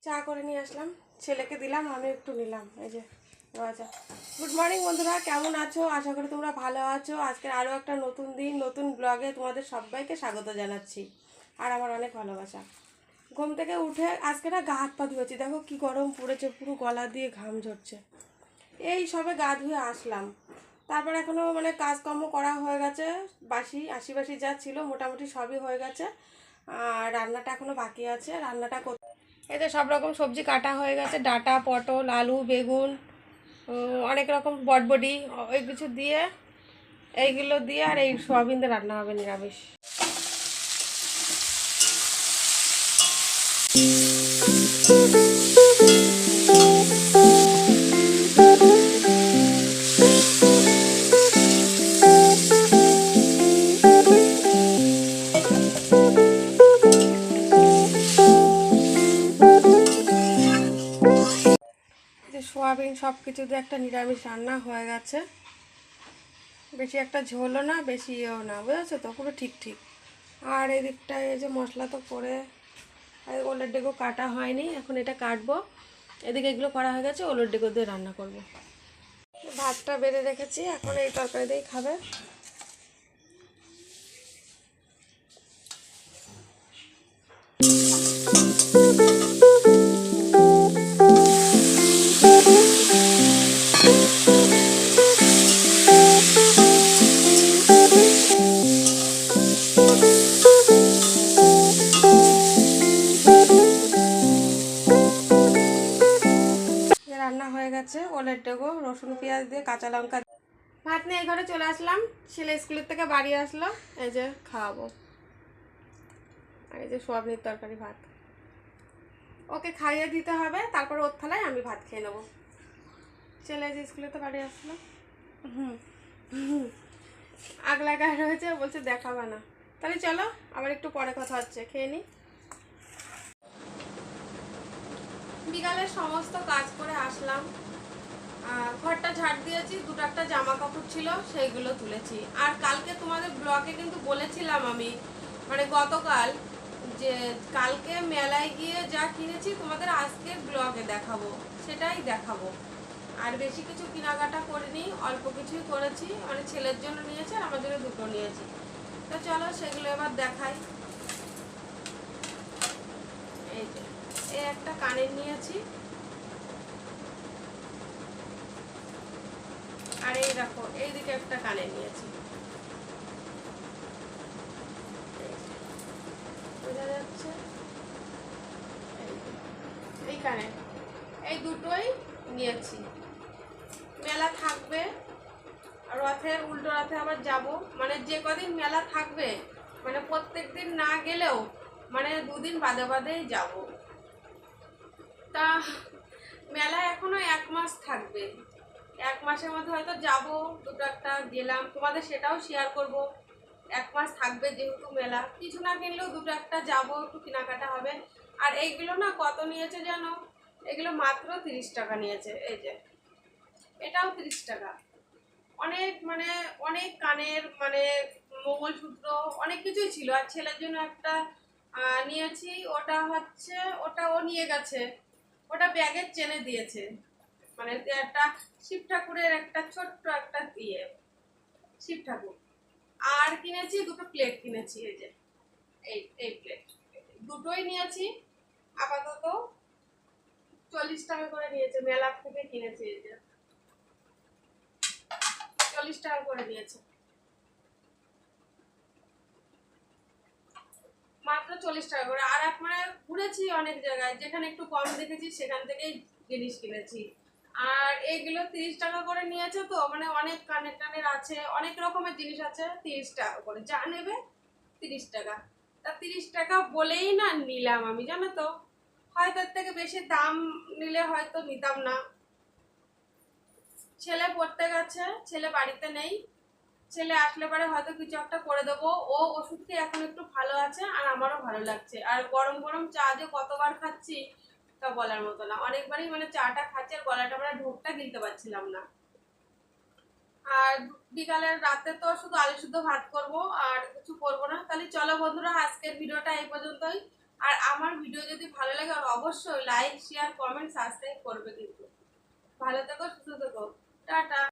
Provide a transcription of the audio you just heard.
চা করে নিয়ে আসলাম, ছেলেকে দিলাম, আমি একটু নিলাম। এই যে আচ্ছা, গুড মর্নিং বন্ধুরা, কেমন আছো? আশা করি তোমরা ভালো আছো। আজকের আরও একটা নতুন দিন, নতুন ব্লগে তোমাদের সবাইকে স্বাগত জানাচ্ছি আর আমার অনেক ভালোবাসা। ঘুম থেকে উঠে আজকে না গা হাত পা ধুয়েছি, দেখো কি গরম পড়েছে, পুরো গলা দিয়ে ঘাম ঝরছে। এই সবে গা ধুয়ে আসলাম, তারপর এখনও মানে কাজকর্ম করা হয়ে গেছে, আশি বাসি যা ছিল মোটামুটি সবই হয়ে গেছে। আর রান্নাটা এখনও বাকি আছে, রান্নাটা এতে সব রকম সবজি কাটা হয়ে গেছে, ডাঁটা, পটল, আলু, বেগুন, অনেক রকম বটবডি, ওই কিছু দিয়ে, এইগুলো দিয়ে আর এই সোয়াবিন দিয়ে রান্না হবে নিরামিষ। যে সোয়াবিন সব কিছু দিয়ে একটা নিরামিষ রান্না হয়ে গেছে, বেশি একটা ঝোলও না, বেশি ইয়েও না, বুঝেছো তো, পুরো ঠিক ঠিক। আর এদিকটায় এই যে মশলা তো করে ওলের ডেকো কাটা হয়নি, এখন এটা কাটবো। এদিকে এগুলো করা হয়ে গেছে, ওলের ডেকো দিয়ে রান্না করব। ভাতটা বেড়ে রেখেছি, এখন এই তরকারি দিয়েই খাবে। রান্না হয়ে গেছে ওলের ডেগো, রসুন পেঁয়াজ দিয়ে, কাঁচা লঙ্কা। ভাত নিয়ে এই ঘরে চলে আসলাম, ছেলে স্কুলের থেকে বাড়ি আসলো, এই যে খাওয়াবো। আর এই যে সোয়াবিনের তরকারি, ভাত ওকে খাইয়ে দিতে হবে, তারপর ওর থালায় আমি ভাত খেয়ে নেবো। ছেলে যে স্কুলে তো বাড়ি আসলো, হুম হুম, আগলা গায়ে রয়েছে, বলছে দেখাবা না। তাহলে চলো আবার একটু পরে কথা হচ্ছে, খেয়ে নিই। বিকালের সমস্ত কাজ করে আসলাম, ঘরটা ঝাড় দিয়েছি, দুটো একটা জামা কাপড় ছিল সেইগুলো তুলেছি। আর কালকে তোমাদের ব্লগে কিন্তু বলেছিলাম আমি, মানে গতকাল, যে কালকে মেলায় গিয়ে যা কিনেছি তোমাদের আজকের ব্লগে দেখাবো, সেটাই দেখাবো। আর বেশি কিছু কেনাকাটা করিনি, অল্প কিছুই করেছি, মানে ছেলের জন্য নিয়েছি আর আমার জন্য দুটো নিয়েছি। তো চলো সেগুলো এবার দেখাই। এই যে এই একটা কানের নিয়েছি, আর এই দেখো এইদিকে একটা কানের নিয়েছি, বোঝা যাচ্ছে? এই কানের, এই দুটোই নিয়েছি। মেলা থাকবে, রথের উল্টো রথে আবার যাব, মানে যে কদিন মেলা থাকবে, মানে প্রত্যেক দিন না গেলেও মানে দুদিন বাদে বাদেই যাব। তা মেলা এখনো 1 মাস থাকবে, 1 মাসের মধ্যে হয়তো যাব, দুটো একটা গেলাম, তোমাদের সেটাও শেয়ার করব। 1 মাস থাকবে যেহেতু মেলা, কিছু না কিনলেও দুটো একটা যাব, একটু কেনাকাটা হবে। আর এইগুলো না কত নিয়েছে জানো? এগুলো মাত্র 30 টাকা নিয়েছে। এই যে এটাও 30 টাকা। অনেক মানে অনেক কানের মানে মঙ্গলসূত্র অনেক কিছুই ছিল। আর ছেলের জন্য একটা নিয়েছি, ওটা হচ্ছে, ওটা ও নিয়ে গেছে, ওটা ব্যাগের চেনে দিয়েছে, মানে একটা শিব ঠাকুরের একটা ছোট্ট একটা দিয়ে, শিব ঠাকুর। আর কিনেছি দুটো প্লেট কিনেছি, এই যে এই এই প্লেট দুটোই নিয়েছি। আপাতত 40 টাকা করে নিয়েছে, মেলা থেকে কিনেছি, এই যে 40 টাকা করে নিয়েছে, মাত্র 40 টাকা করে। আর এক মানে ঘুরেছি অনেক জায়গায়, যেখানে একটু কম দেখেছি সেখান থেকেই জিনিস কিনেছি। আর এইগুলো 30 টাকা করে নিয়েছে, তো মানে অনেক কানের টানের আছে, অনেক রকমের জিনিস আছে, 30 টাকা করে যা নেবে 30 টাকা। তা 30 টাকা বলেই না নিলাম আমি, জানো তো, হয়তো এর থেকে বেশি দাম নিলে হয়তো নিতাম না। ছেলে পড়তে গেছে, ছেলে বাড়িতে নেই, ছেলে আসলে পরে হয়তো কিছু একটা করে দেবো। ও ওষুধ খেয়ে এখন একটু ভালো আছে, আর আমারও ভালো লাগছে। আর গরম গরম চা যে কতবার খাচ্ছি তা বলার মতো না, অনেকবারই মানে চাটা খাচ্ছি, আর গলাটা মানে ঢোকটা গিলতে পারছিলাম না। আর বিকালের রাতে তো শুধু আলু শুদ্ধ ভাত করবো, আর কিছু করবো না। তাহলে চলো বন্ধুরা, আজকের ভিডিওটা এই পর্যন্তই। আর আমার ভিডিও যদি ভালো লাগে অবশ্যই লাইক শেয়ার কমেন্ট সাবস্ক্রাইব করবে কিন্তু। ভালো থেকো, সুস্থ থেকো, টাটা।